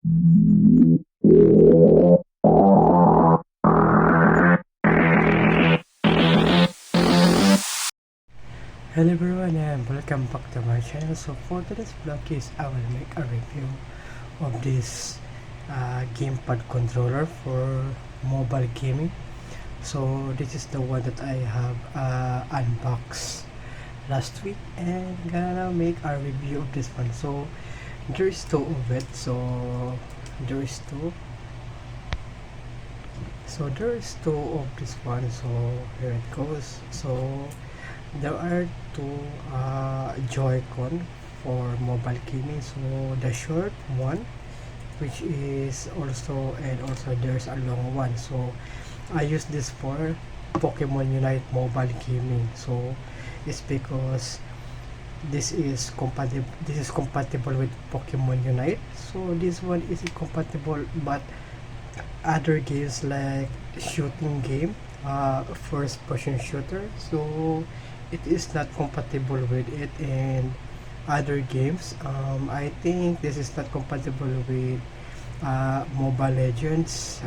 Hello everyone and welcome back to my channel. So for today's vlog is I will make a review of this gamepad controller for mobile gaming. So this is the one that I have unboxed last week and gonna make a review of this one. So there is two of it. There is two. So there is two of this one. So here it goes. So there are two Joycon for mobile gaming. So the short one, which is also, and also there's a long one. So I use this for Pokemon Unite mobile gaming. So it's because this is compatible with Pokemon Unite. So this one is compatible, but other games like shooting game, first person shooter, so it is not compatible with it. And other games, I think this is not compatible with Mobile Legends,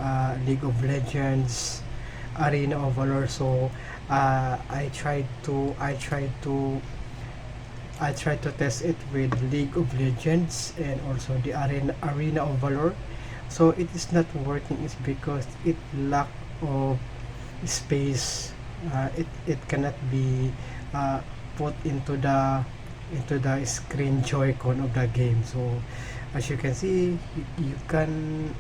League of Legends, Arena of Valor. So I tried to test it with League of Legends and also the Arena of Valor. So it is not working. It's because it lack of space. It cannot be put into the screen Joy-Con of the game. So as you can see, you can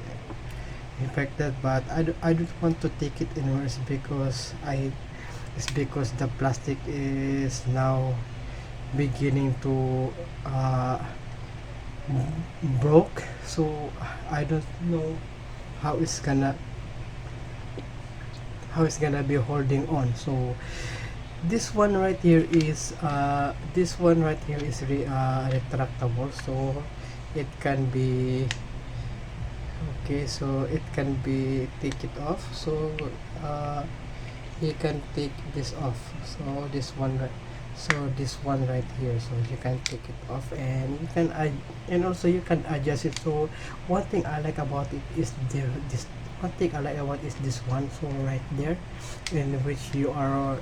effect that, but I don't want to take it anywhere. It's because the plastic is now beginning to broke. So I don't know how it's gonna be holding on. So this one right here is retractable, so it can be okay, so it can be take it off. So you can take this off. So this one right here, so you can take it off and you can and also you can adjust it. So one thing I like about it is this one thing I like about is this one. So right there, in which you are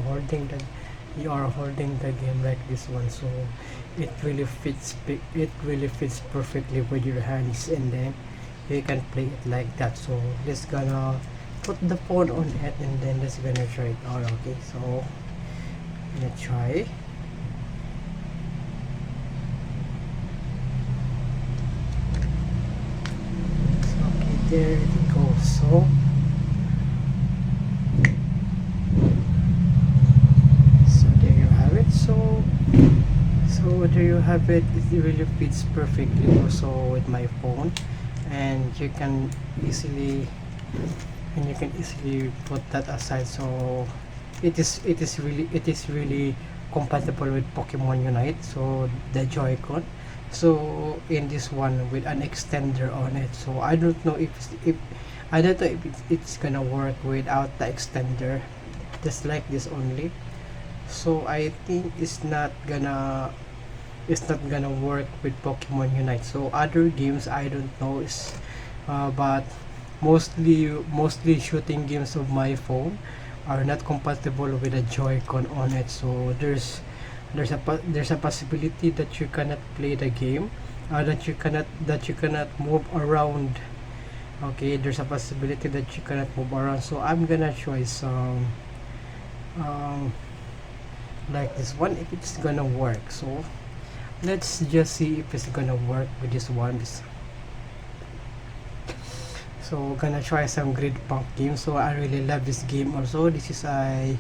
holding the game like this one. So it really fits perfectly with your hands, and then you can play it like that. So let's gonna put the phone on it and then let's gonna try it out. Okay, so let's try. Okay, there it goes. So there you have it. So there you have it. It really fits perfectly also with my phone, and you can easily put that aside. So it is really compatible with Pokemon Unite. So the Joy-Con. So in this one with an extender on it. So I don't know if it's gonna work without the extender, just like this only. So I think it's not gonna work with Pokemon Unite. So other games I don't know is but mostly shooting games of my phone are not compatible with a Joy-Con on it. So there's a possibility that you cannot play the game, that you cannot move around. Okay, there's a possibility that you cannot move around. So I'm gonna try some um, like this one, if it's gonna work. So let's just see if it's gonna work with this one. So gonna try some grid punk game. So I really love this game also. This is a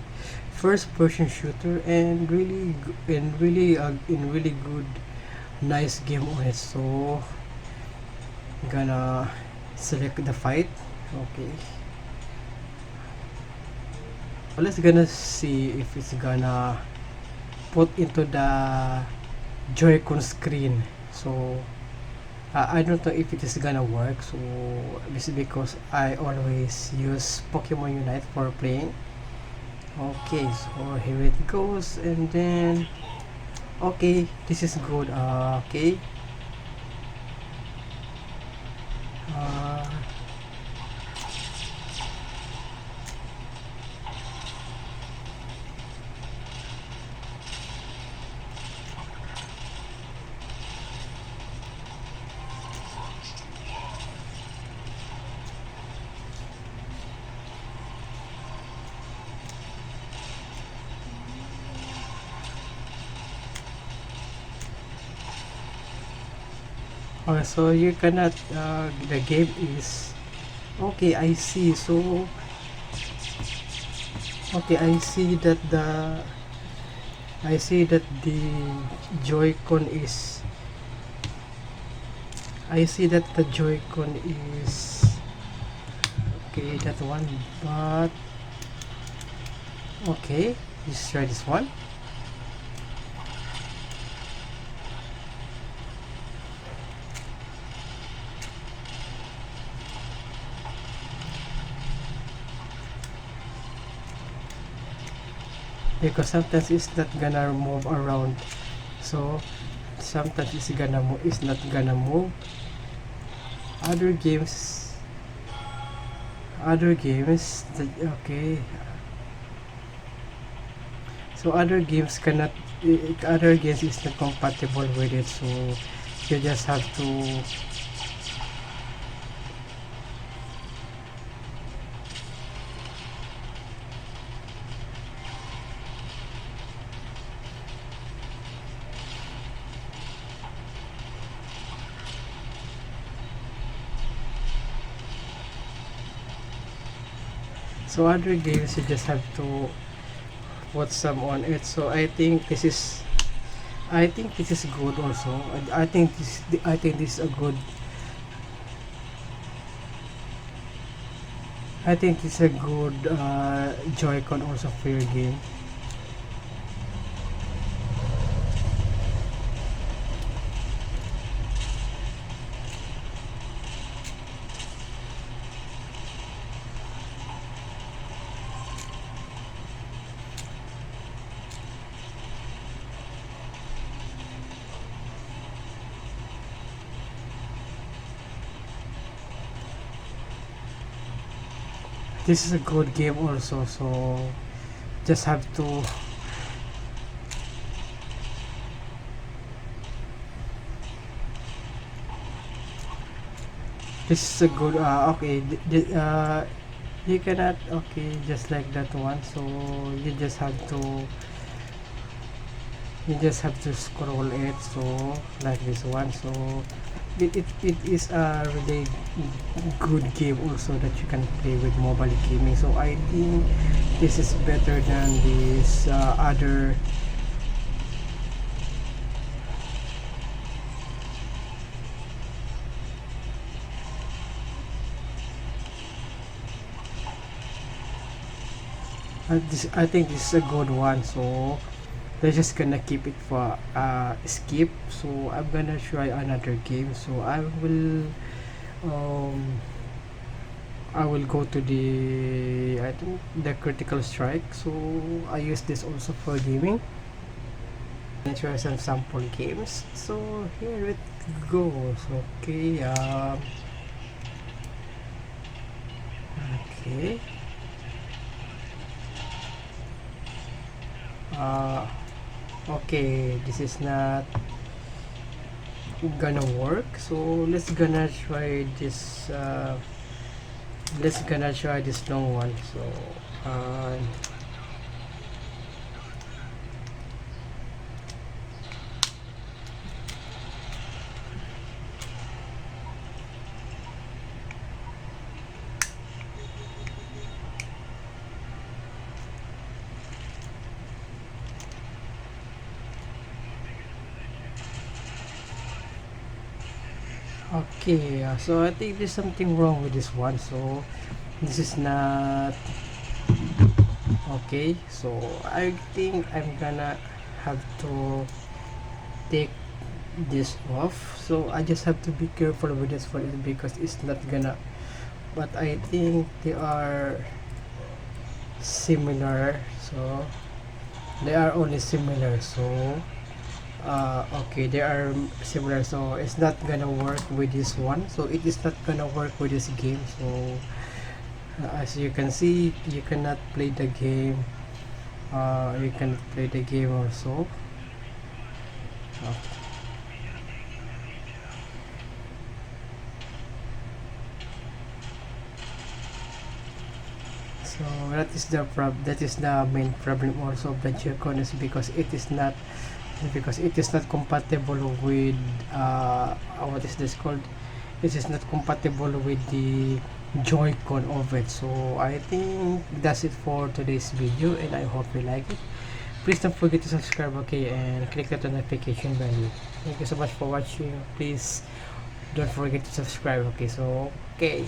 first person shooter and really good nice game on it. So gonna select the fight. Okay, well, let's gonna see if it's gonna put into the Joy-Con screen. So I don't know if it is gonna work. So this is because I always use Pokemon Unite for playing. Okay, so here it goes, and then okay, this is good. Okay, so you cannot the game is okay. I see. So okay, I see that the Joycon is okay, that one, but okay, let's try this one. Because sometimes it's not gonna move around, so sometimes it's not gonna move. Other games that, okay, so other games is not compatible with it, so you just have to so other games you just have to put some on it. So I think this is good also. I think this is a good, I think it's a good Joy-Con also for your game. This is a good game also, so just have to this is a good okay, you cannot, okay, just like that one, so you just have to scroll it, so like this one. So it is a really good game also that you can play with mobile gaming. So I think this is better than this other I think this is a good one. So they're just gonna keep it for skip. So I'm gonna try another game. So I will go to the, I think, the critical strike. So I use this also for gaming and try some sample games. So here it goes. Okay, okay, okay, this is not gonna work, so let's gonna try this long one. So okay, so I think there's something wrong with this one. So this is not okay, so I think I'm gonna have to take this off. So I just have to be careful with this one because it's not gonna, but I think they are similar, so they are only similar. So okay, they are similar, so it's not gonna work with this one, so it is not gonna work with this game. So as you can see, you cannot play the game. You can play the game also. uh, so that is the main problem also of the Joycon, is because it is not compatible with what is this called, it is not compatible with the Joycon of it. So I think that's it for today's video, and I hope you like it. Please don't forget to subscribe, okay, and click that notification bell. Thank you so much for watching. Please don't forget to subscribe, okay. So okay.